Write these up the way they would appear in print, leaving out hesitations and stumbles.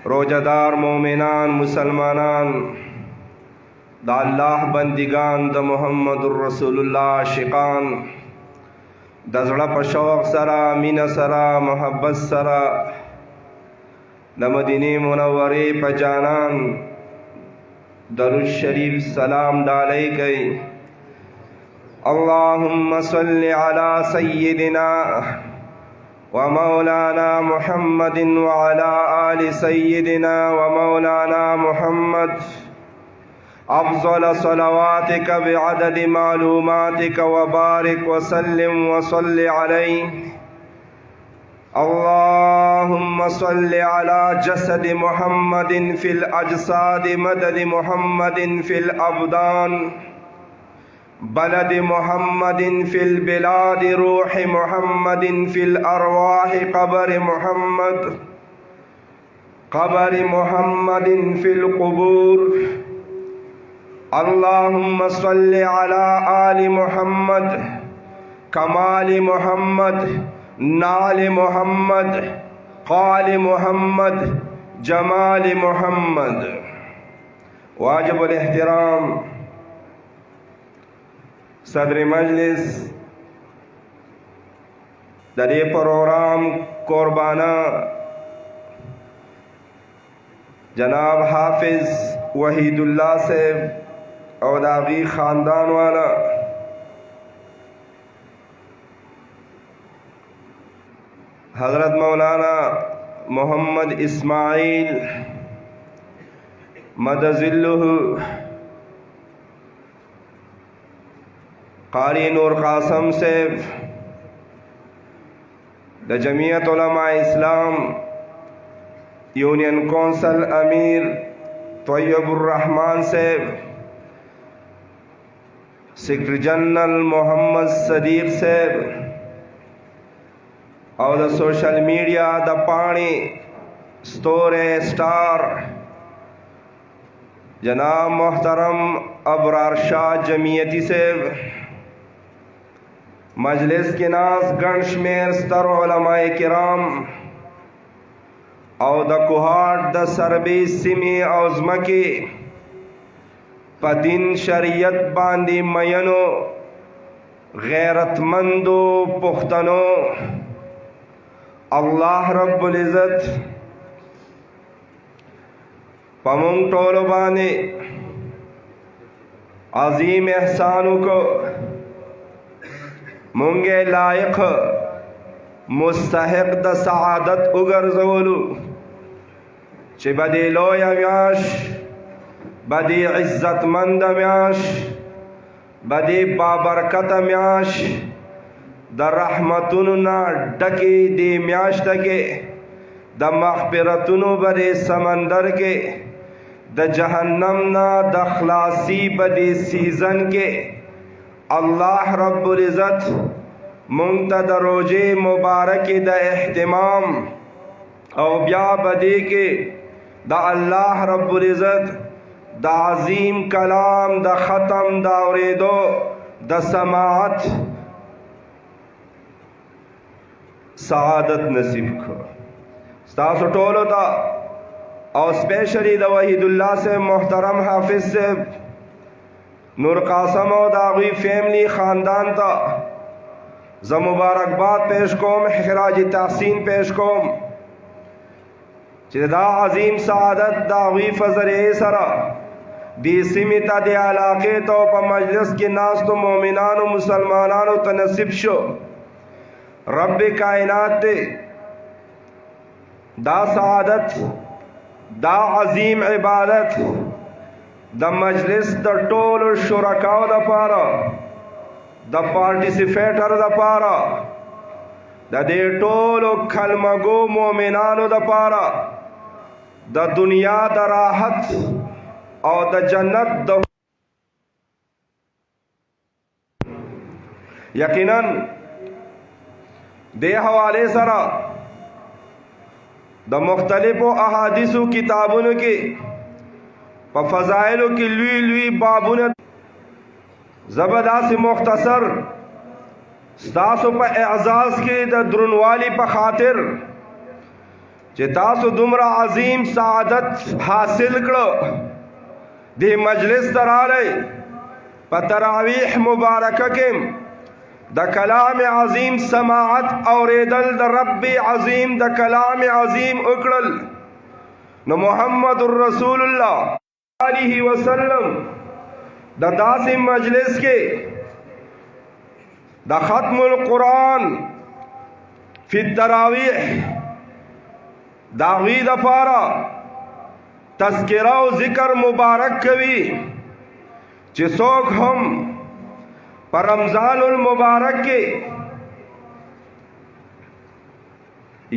रोजादार मोमिनान मुसलमानान दा अल्लाह बंदिगान द मुहम्मदुर रसूलुल्लाह शिकान द ज़ड़ा पशौक़ सरा मीना सरा मोहब्बत सरा द मदीने मुनव्वरे प जानान दरूद शरीफ सलाम डाले गए। अल्लाहुम्मा सल्लि अला सय्यिदिना व मौलाना मुहम्मदिन व अला आलि सय्यिदिना व मौलाना मुहम्मद अफ़ज़ल सलवातिक बिअदद मालूमातिक व बारिक व सल्लिम व सल्लि अलैहि। अल्लाहुम्मा सल्लि अला जसद मुहम्मदिन फिल अजसाद मदद मुहम्मदिन फिल अबदान बलद मुहम्मदिन फिल बिलाद रूह मुहम्मदिन फिल अरवाह कबर मुहम्मदिन फिल क़ुबूर। अल्लाहुम्मा सल्लि अला आलि मुहम्मद कमाल मुहम्मद नाल मुहम्मद क़ाल मुहम्मद जमाल मुहम्मद। वाजिबुल एहतराम सदर मजलिस दरे प्रोग्राम कुर्बाना जनाब हाफिज वहीदुल्लाह साहब और दागी ख़ानदान वाला हज़रत मौलाना मोहम्मद इस्माइल मदज़िल्लुहु कारी नूर कासम साहब the Jamiat Ulama Islam union council अमीर तैयबुर रहमान साहब सेक्रेटरी जनरल मोहम्मद सदीक साहब और द सोशल मीडिया द पानी स्टोरे स्टार जनाब मोहतरम अबरार शाह जमीयती साहब मजलिस के नाज गणशमेर स्तर उलमाए किराम और द कुहाट द सरबी सिमी औज़मा के पदिन शरीयत बांदी मयनो गैरतमंदो पुख्तनो अल्लाह रब्बुल इज़्ज़त पमुंग टोलो बाने अजीम एहसानों को मुंगे लायक मुस्तहिक द सआदत उगरज़ोलु चे बदे लोय म्याश बदे इज्जतमंद म्याश बदे बाबरकत म्याश द रहमतुनु ना डके दे म्याश तके द मग़फ़िरतुनु बदे समंदर के द जहन्नम ना द खलासी बदे सीज़न के अल्लाह रब्बुल इज़्ज़त मुंतद रोजे मुबारक द एहतिमाम और ब्या बदे के द अल्लाह रब्बुल इज़्ज़त द अज़ीम कलाम द ख़त्म द औरेदो द समाअत सआदत नसीब को स्तासु टोलो था और स्पेशली द वहीदुल्लाह से मोहतरम हाफिज से नूर कासम और दागी फैमिली ख़ानदान था ज़ मुबारकबाद पेश कोम खराज तहसीन पेश कोम चिदा अजीम सआदत दागी फजर सरा दी सिमिता दे इलाके तो प मजलिस के नास तो मोमिनान मुसलमानान तनसिब शो रब कायनात दे दा सआदत दा अजीम इबादत द मजलिस द टोल शुरकाओ द पारा द पार्टिसिपेटर द पारा द दे टोल खलमगो मोमिनानो द पारा द दुनिया द राहत और द जन्नत द यकीनन दे हवाले सरा द मुख्तलिफ अहादिसु किताबों के फ़ज़ाइलों की लुई लुई बाबुन ज़बरदस्त मुख्तसर स्तासो पर एजाज़ के द द्रुनवाली पर खातिर چې تاسو دومره عظیم سعادت حاصل کړو دې مجلس ته راغلی په تراویح مبارکه کې د کلام عظیم سماعت اوریدل د رب عظیم د کلام عظیم وکړل نو محمد رسول الله علیه وسلم د داسې مجلس کې د ختم القرآن فی التراویح داغی دپارا تذکرہ و ذکر مبارک کوي چې څوک هم پر رمضان المبارک کې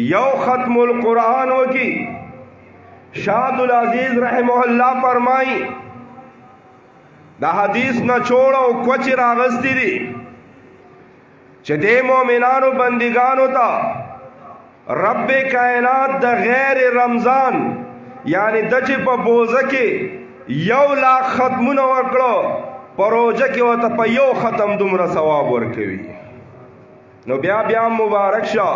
یو ختم القرآن وکي شاد العزیز رحمه الله فرمائی دا حدیث نه چھوڑ او کوچ راغستی دی چې دې مؤمنانو بندگانو ته رب کائنات د غیر رمضان یعنی د چې په بوزه کې 1,00,000 ختمونه وکړو پروژه کې ورته په یو ختم دومره ثواب ورکوي نو بیا مبارک شه